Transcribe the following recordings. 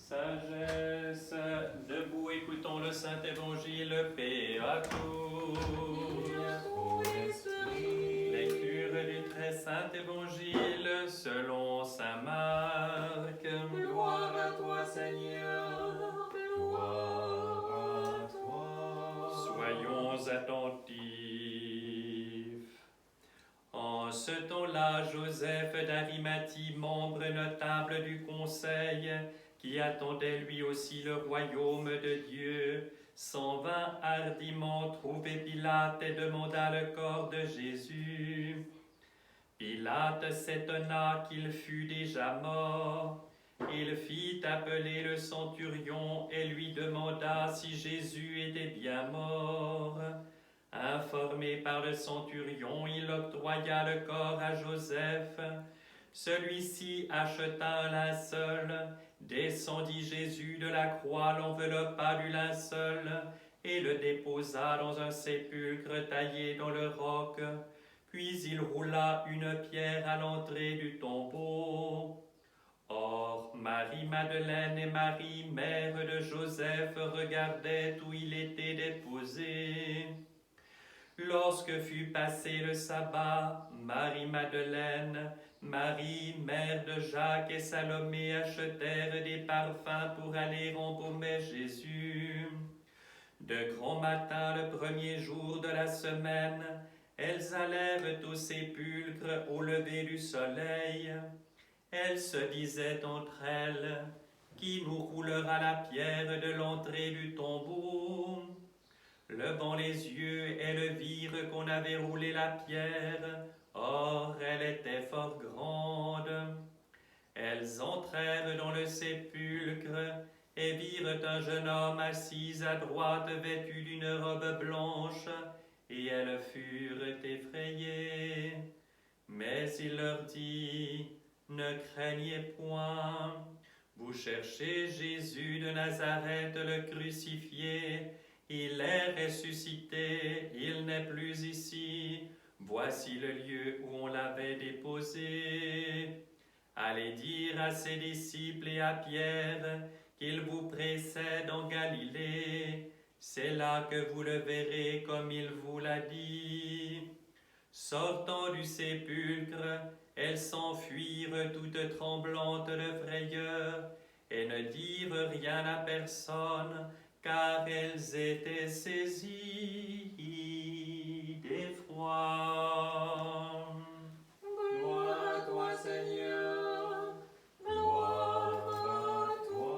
Sagesse, debout, écoutons le Saint-Évangile, paix à tous. Lecture du très Saint-Évangile selon saint Marc. Gloire à toi, Seigneur. Gloire à toi. Soyons attentifs. En ce temps-là, Joseph d'Arimathie, membre notable du conseil, qui attendait lui aussi le royaume de Dieu, s'en vint hardiment trouver Pilate et demanda le corps de Jésus. Pilate s'étonna qu'il fût déjà mort. Il fit appeler le centurion et lui demanda si Jésus était bien mort. Informé par le centurion, il octroya le corps à Joseph. Celui-ci acheta un linceul, descendit Jésus de la croix, l'enveloppa du linceul et le déposa dans un sépulcre taillé dans le roc. Puis il roula une pierre à l'entrée du tombeau. Or, Marie-Madeleine et Marie, mère de Joseph, regardaient où il était déposé. Lorsque fut passé le sabbat, Marie-Madeleine, Marie, mère de Jacques et Salomé achetèrent des parfums pour aller embaumer Jésus. De grand matin, le premier jour de la semaine, elles allèrent au sépulcre au lever du soleil. Elles se disaient entre elles, « Qui nous roulera la pierre de l'entrée du tombeau ?» Levant les yeux, elles virent qu'on avait roulé la pierre. Or, elle était fort grande. Elles entrèrent dans le sépulcre et virent un jeune homme assis à droite, vêtu d'une robe blanche, et elles furent effrayées. Mais il leur dit, « Ne craignez point, vous cherchez Jésus de Nazareth, le crucifié. Il est ressuscité, il n'est plus ici. Voici le lieu où on l'avait déposé. Allez dire à ses disciples et à Pierre qu'il vous précède en Galilée. C'est là que vous le verrez comme il vous l'a dit. » Sortant du sépulcre, elles s'enfuirent toutes tremblantes de frayeur et ne dirent rien à personne, car elles étaient saisies d'effroi. Gloire à toi, Seigneur. Gloire à toi.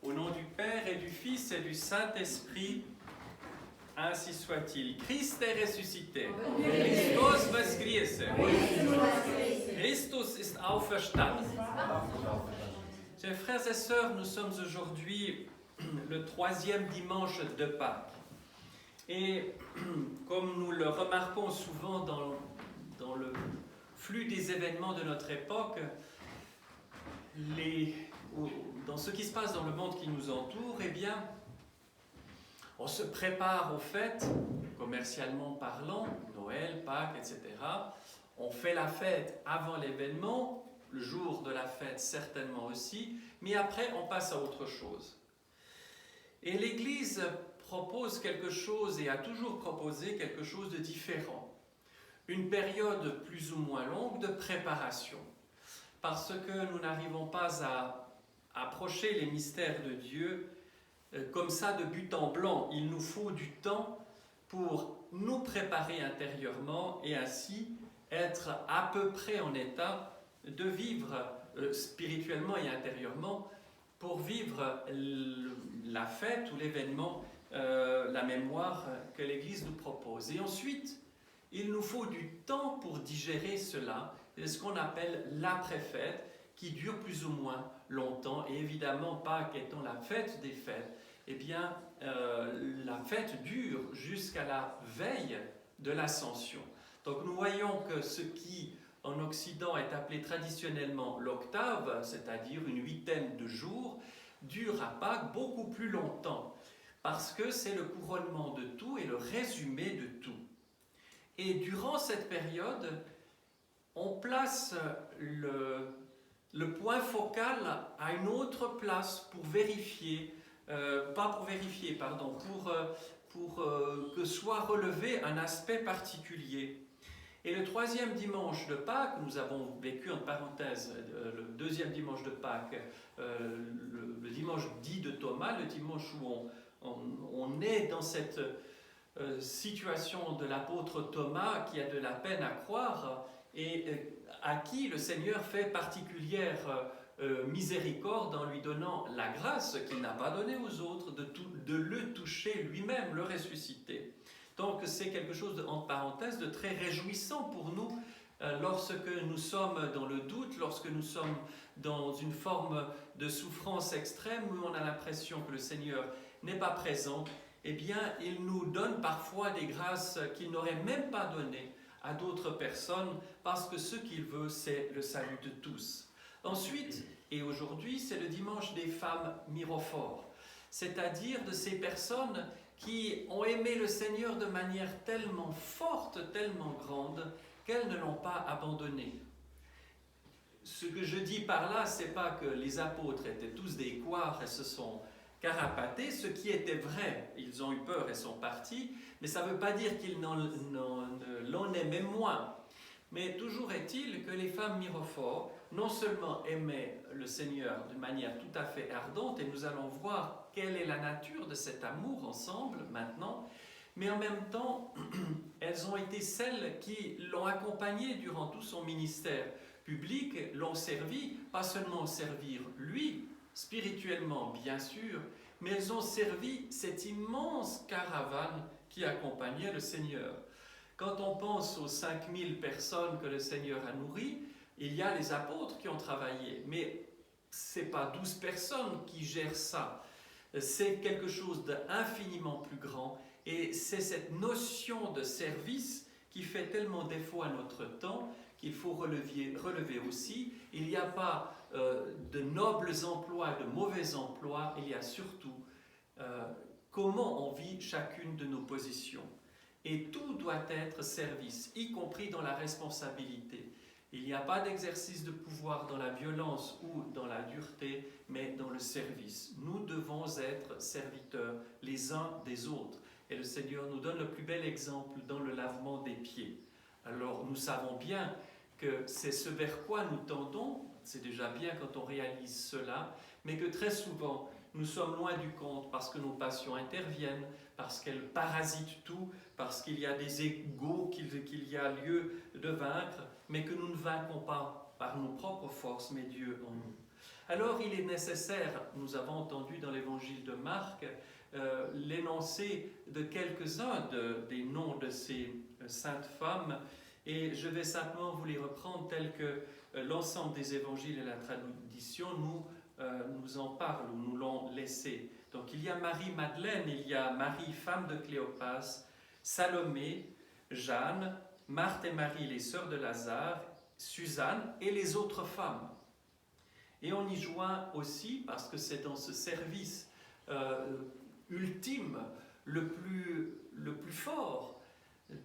Au nom du Père et du Fils et du Saint-Esprit, ainsi soit-il. Christ est ressuscité. Christus voskriese. Christus ist auferstanden. Chers frères et sœurs, nous sommes aujourd'hui le 3e dimanche de Pâques. Et comme nous le remarquons souvent dans le flux des événements de notre époque, dans ce qui se passe dans le monde qui nous entoure, eh bien, on se prépare aux fêtes, commercialement parlant, Noël, Pâques, etc. On fait la fête avant l'événement, le jour de la fête certainement aussi, mais après on passe à autre chose. Et l'Église propose quelque chose et a toujours proposé quelque chose de différent. Une période plus ou moins longue de préparation. Parce que nous n'arrivons pas à approcher les mystères de Dieu comme ça de but en blanc. Il nous faut du temps pour nous préparer intérieurement et ainsi être à peu près en état de vivre spirituellement et intérieurement pour vivre la fête ou l'événement, la mémoire que l'Église nous propose. Et ensuite, il nous faut du temps pour digérer cela. C'est ce qu'on appelle l'après-fête, qui dure plus ou moins longtemps. Et évidemment, Pâques étant la fête des fêtes, eh bien, la fête dure jusqu'à la veille de l'Ascension. Donc nous voyons que ce qui, en Occident, est appelé traditionnellement l'octave, c'est-à-dire une huitaine de jours, dure à Pâques beaucoup plus longtemps, parce que c'est le couronnement de tout et le résumé de tout. Et durant cette période, on place le point focal à une autre place pour vérifier, pour que soit relevé un aspect particulier. Et le troisième dimanche de Pâques, nous avons vécu en parenthèse le deuxième dimanche de Pâques, le dimanche dit de Thomas, le dimanche où on est dans cette situation de l'apôtre Thomas qui a de la peine à croire et à qui le Seigneur fait particulière miséricorde en lui donnant la grâce qu'il n'a pas donnée aux autres de le toucher lui-même, le ressusciter. Donc c'est quelque chose, entre parenthèses, de très réjouissant pour nous lorsque nous sommes dans le doute, lorsque nous sommes dans une forme de souffrance extrême où on a l'impression que le Seigneur n'est pas présent. Eh bien, il nous donne parfois des grâces qu'il n'aurait même pas données à d'autres personnes parce que ce qu'il veut, c'est le salut de tous. Ensuite, et aujourd'hui, c'est le dimanche des femmes myrophores, c'est-à-dire de ces personnes qui ont aimé le Seigneur de manière tellement forte, tellement grande, qu'elles ne l'ont pas abandonné. Ce que je dis par là, c'est pas que les apôtres étaient tous des couards et se sont carapatés, ce qui était vrai, ils ont eu peur et sont partis, mais ça ne veut pas dire qu'ils l'en aimaient moins. Mais toujours est-il que les femmes myrophores non seulement aimaient le Seigneur de manière tout à fait ardente, et nous allons voir quelle est la nature de cet amour ensemble maintenant, mais en même temps, elles ont été celles qui l'ont accompagné durant tout son ministère public, l'ont servi, pas seulement servir lui, spirituellement bien sûr, mais elles ont servi cette immense caravane qui accompagnait le Seigneur. Quand on pense aux 5000 personnes que le Seigneur a nourries, il y a les apôtres qui ont travaillé, mais ce n'est pas 12 personnes qui gèrent ça. C'est quelque chose d'infiniment plus grand et c'est cette notion de service qui fait tellement défaut à notre temps qu'il faut relever aussi. Il n'y a pas de nobles emplois, de mauvais emplois, il y a surtout comment on vit chacune de nos positions. Et tout doit être service, y compris dans la responsabilité. Il n'y a pas d'exercice de pouvoir dans la violence ou dans la dureté, mais dans le service. Nous devons être serviteurs les uns des autres. Et le Seigneur nous donne le plus bel exemple dans le lavement des pieds. Alors nous savons bien que c'est ce vers quoi nous tendons, c'est déjà bien quand on réalise cela, mais que très souvent nous sommes loin du compte parce que nos passions interviennent, parce qu'elles parasitent tout, parce qu'il y a des égos qu'il y a lieu de vaincre, mais que nous ne vainquons pas par nos propres forces, mais Dieu en nous. Alors il est nécessaire, nous avons entendu dans l'évangile de Marc, l'énoncé de quelques-uns des noms de ces saintes femmes, et je vais simplement vous les reprendre tels que l'ensemble des évangiles et la tradition nous en parlent ou nous l'ont laissé. Donc il y a Marie-Madeleine, il y a Marie, femme de Cléopas, Salomé, Jeanne, Marthe et Marie, les sœurs de Lazare, Suzanne et les autres femmes. Et on y joint aussi, parce que c'est dans ce service ultime, le plus fort,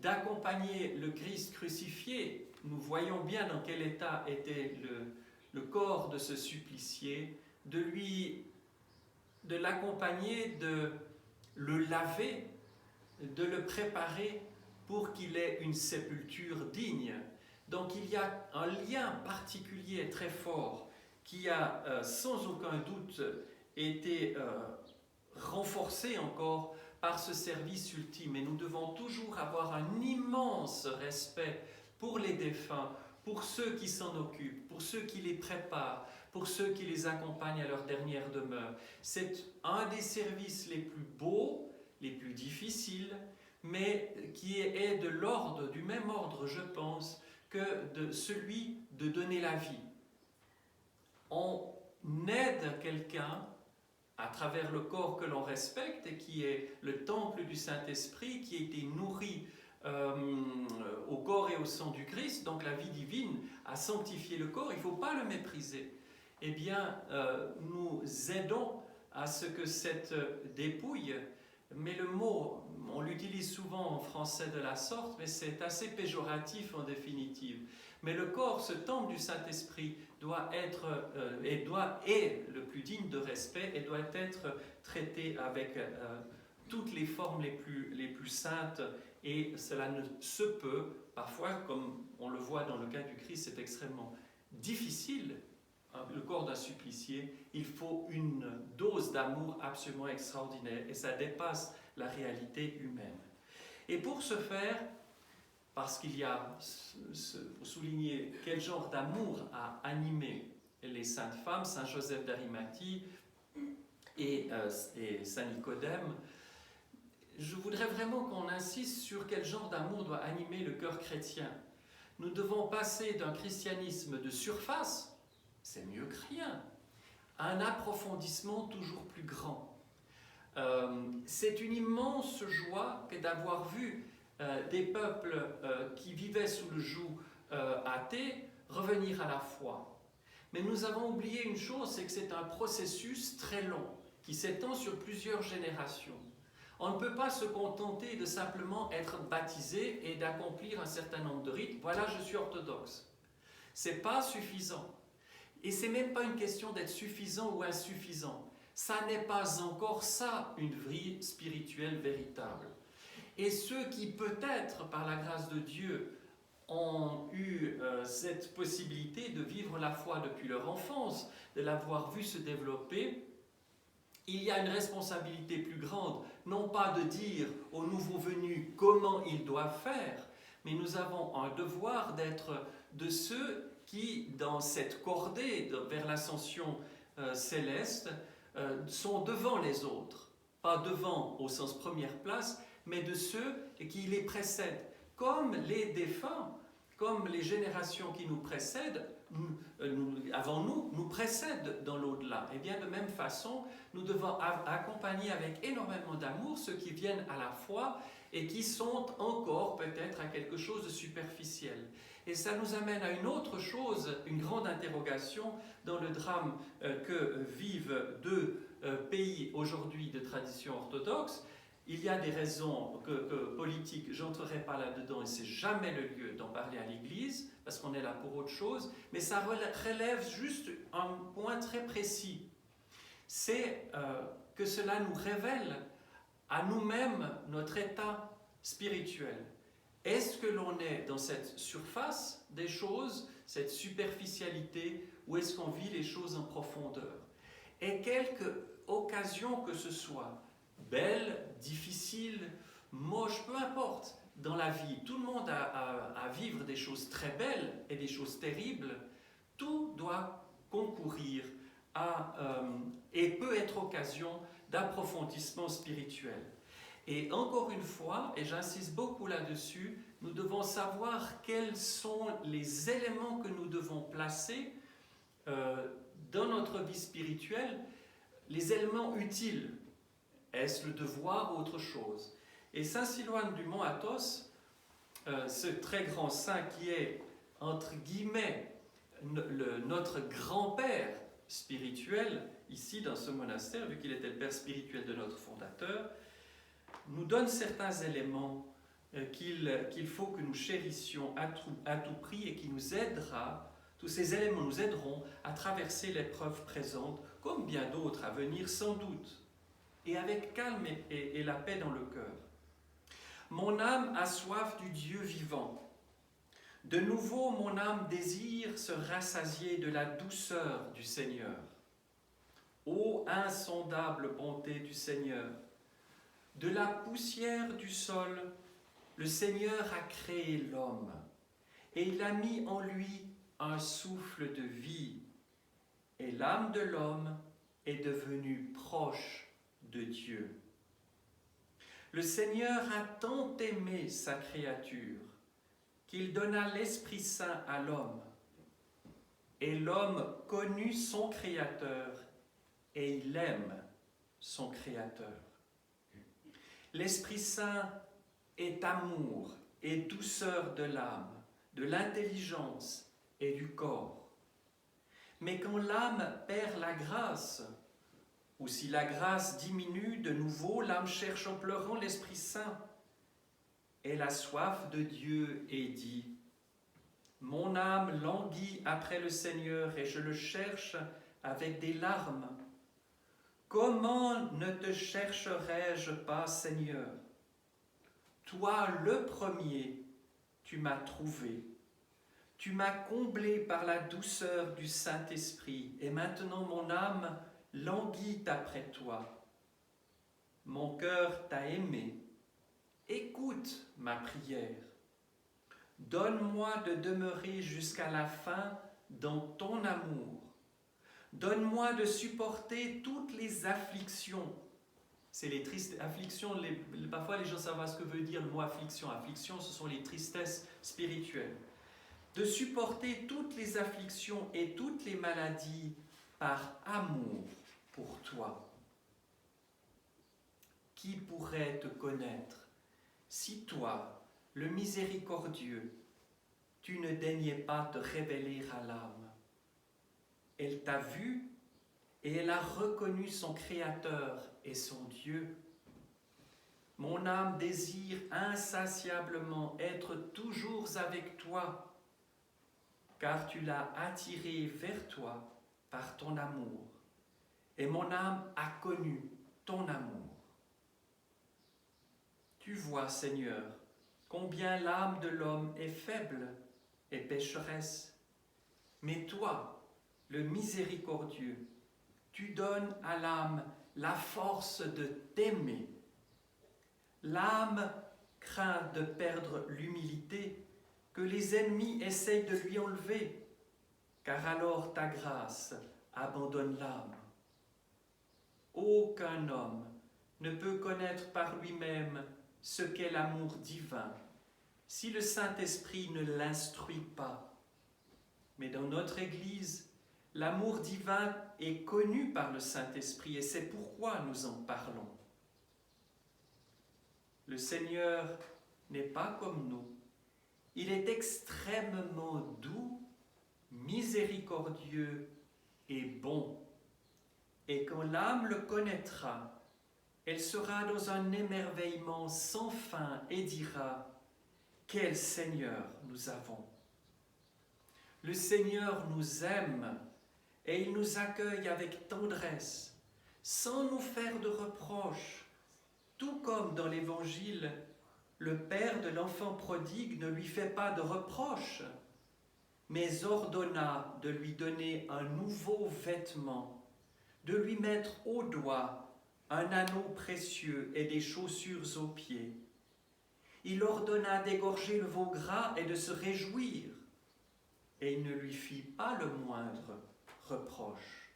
d'accompagner le Christ crucifié. Nous voyons bien dans quel état était le corps de ce supplicié, de l'accompagner, de le laver, de le préparer pour qu'il ait une sépulture digne. Donc il y a un lien particulier très fort qui a sans aucun doute été renforcé encore par ce service ultime. Et nous devons toujours avoir un immense respect pour les défunts, pour ceux qui s'en occupent, pour ceux qui les préparent, pour ceux qui les accompagnent à leur dernière demeure. C'est un des services les plus beaux, les plus difficiles, mais qui est du même ordre, je pense, que de celui de donner la vie. On aide quelqu'un à travers le corps que l'on respecte et qui est le temple du Saint-Esprit, qui a été nourri au corps et au sang du Christ, donc la vie divine a sanctifié le corps, il ne faut pas le mépriser. Eh bien, nous aidons à ce que cette dépouille, mais le mot, on l'utilise souvent en français de la sorte, mais c'est assez péjoratif en définitive. Mais le corps, ce temple du Saint-Esprit, doit être, est le plus digne de respect et doit être traité avec toutes les formes les plus saintes, et cela ne se peut, parfois, comme on le voit dans le cas du Christ, c'est extrêmement difficile, le corps d'un supplicié, il faut une dose d'amour absolument extraordinaire, et ça dépasse la réalité humaine. Et pour ce faire, parce qu'il y a, pour souligner quel genre d'amour a animé les saintes femmes, Saint Joseph d'Arimathie et Saint Nicodème, je voudrais vraiment qu'on insiste sur quel genre d'amour doit animer le cœur chrétien. Nous devons passer d'un christianisme de surface, c'est mieux que rien, à un approfondissement toujours plus grand. C'est une immense joie que d'avoir vu des peuples qui vivaient sous le joug athée revenir à la foi. Mais nous avons oublié une chose, c'est que c'est un processus très long, qui s'étend sur plusieurs générations. On ne peut pas se contenter de simplement être baptisé et d'accomplir un certain nombre de rites. Voilà, je suis orthodoxe. Ce n'est pas suffisant. Et ce n'est même pas une question d'être suffisant ou insuffisant. Ça n'est pas encore ça, une vie spirituelle véritable. Et ceux qui, peut-être, par la grâce de Dieu, ont eu cette possibilité de vivre la foi depuis leur enfance, de l'avoir vu se développer, il y a une responsabilité plus grande, non pas de dire aux nouveaux venus comment ils doivent faire, mais nous avons un devoir d'être de ceux qui, dans cette cordée vers l'ascension céleste, sont devant les autres, pas devant au sens première place, mais de ceux qui les précèdent, comme les défunts, comme les générations qui nous précèdent, avant nous, nous précèdent dans l'au-delà. Et bien de même façon, nous devons accompagner avec énormément d'amour ceux qui viennent à la foi et qui sont encore peut-être à quelque chose de superficiel. Et ça nous amène à une autre chose, une grande interrogation dans le drame que vivent deux pays aujourd'hui de tradition orthodoxe. Il y a des raisons politiques, je n'entrerai pas là-dedans et c'est jamais le lieu d'en parler à l'Église, parce qu'on est là pour autre chose, mais ça relève juste un point très précis. C'est que cela nous révèle à nous-mêmes notre état spirituel. Est-ce que l'on est dans cette surface des choses, cette superficialité, ou est-ce qu'on vit les choses en profondeur? Et quelque occasion que ce soit, belle, difficile, moche, peu importe, dans la vie, tout le monde a à vivre des choses très belles et des choses terribles, tout doit concourir et peut être occasion d'approfondissement spirituel. Et encore une fois, et j'insiste beaucoup là-dessus, nous devons savoir quels sont les éléments que nous devons placer dans notre vie spirituelle, les éléments utiles. Est-ce le devoir ou autre chose? Et saint Silouan du Mont Athos, ce très grand saint qui est, entre guillemets, notre grand-père spirituel, ici dans ce monastère, vu qu'il était le père spirituel de notre fondateur, nous donne certains éléments qu'il faut que nous chérissions à tout prix et qui nous aidera, tous ces éléments nous aideront à traverser l'épreuve présente, comme bien d'autres à venir sans doute, et avec calme et la paix dans le cœur. Mon âme a soif du Dieu vivant. De nouveau, mon âme désire se rassasier de la douceur du Seigneur. Ô insondable bonté du Seigneur! De la poussière du sol, le Seigneur a créé l'homme et il a mis en lui un souffle de vie. Et l'âme de l'homme est devenue proche de Dieu. Le Seigneur a tant aimé sa créature qu'il donna l'Esprit Saint à l'homme. Et l'homme connut son Créateur et il aime son Créateur. L'Esprit Saint est amour et douceur de l'âme, de l'intelligence et du corps. Mais quand l'âme perd la grâce, ou si la grâce diminue, de nouveau l'âme cherche en pleurant l'Esprit Saint. Elle a soif de Dieu et dit « Mon âme languit après le Seigneur et je le cherche avec des larmes. Comment ne te chercherai-je pas, Seigneur? Toi, le premier, tu m'as trouvé. Tu m'as comblé par la douceur du Saint-Esprit et maintenant mon âme languit après toi. Mon cœur t'a aimé. Écoute ma prière. Donne-moi de demeurer jusqu'à la fin dans ton amour. Donne-moi de supporter toutes les afflictions. C'est les tristes afflictions, parfois les gens savent pas ce que veut dire le mot affliction. Affliction, ce sont les tristesses spirituelles. De supporter toutes les afflictions et toutes les maladies par amour pour toi. Qui pourrait te connaître si toi, le miséricordieux, tu ne daignais pas te révéler à l'âme? Elle t'a vu et elle a reconnu son Créateur et son Dieu. Mon âme désire insatiablement être toujours avec toi, car tu l'as attiré vers toi par ton amour, et mon âme a connu ton amour. Tu vois, Seigneur, combien l'âme de l'homme est faible et pécheresse, mais toi, le miséricordieux, tu donnes à l'âme la force de t'aimer. L'âme craint de perdre l'humilité que les ennemis essayent de lui enlever, car alors ta grâce abandonne l'âme. Aucun homme ne peut connaître par lui-même ce qu'est l'amour divin si le Saint-Esprit ne l'instruit pas. Mais dans notre Église, l'amour divin est connu par le Saint-Esprit et c'est pourquoi nous en parlons. Le Seigneur n'est pas comme nous. Il est extrêmement doux, miséricordieux et bon. Et quand l'âme le connaîtra, elle sera dans un émerveillement sans fin et dira « Quel Seigneur nous avons !» Le Seigneur nous aime et il nous accueille avec tendresse, sans nous faire de reproches, tout comme dans l'Évangile, le père de l'enfant prodigue ne lui fait pas de reproches, mais ordonna de lui donner un nouveau vêtement, de lui mettre au doigt un anneau précieux et des chaussures aux pieds. Il ordonna d'égorger le veau gras et de se réjouir, et il ne lui fit pas le moindre reproche.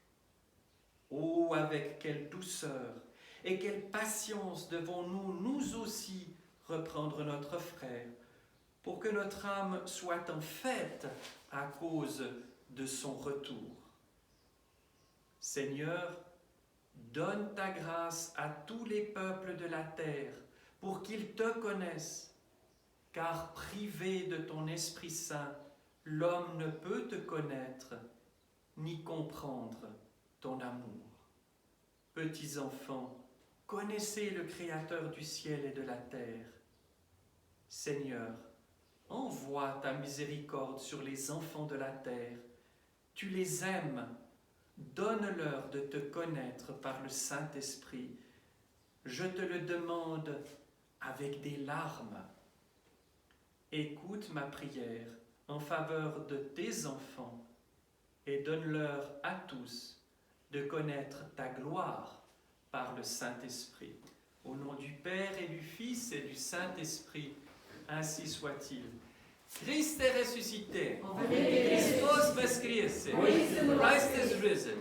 Oh, avec quelle douceur et quelle patience devons-nous, nous aussi, reprendre notre frère, pour que notre âme soit en fête à cause de son retour. Seigneur, donne ta grâce à tous les peuples de la terre pour qu'ils te connaissent, car privé de ton Esprit Saint, l'homme ne peut te connaître ni comprendre ton amour. Petits enfants, connaissez le Créateur du ciel et de la terre. Seigneur, envoie ta miséricorde sur les enfants de la terre. Tu les aimes. Donne-leur de te connaître par le Saint-Esprit. Je te le demande avec des larmes. Écoute ma prière en faveur de tes enfants et donne-leur à tous de connaître ta gloire par le Saint-Esprit. Au nom du Père et du Fils et du Saint-Esprit, ainsi soit-il. Christ est ressuscité. Christos voskresie. Christ is risen.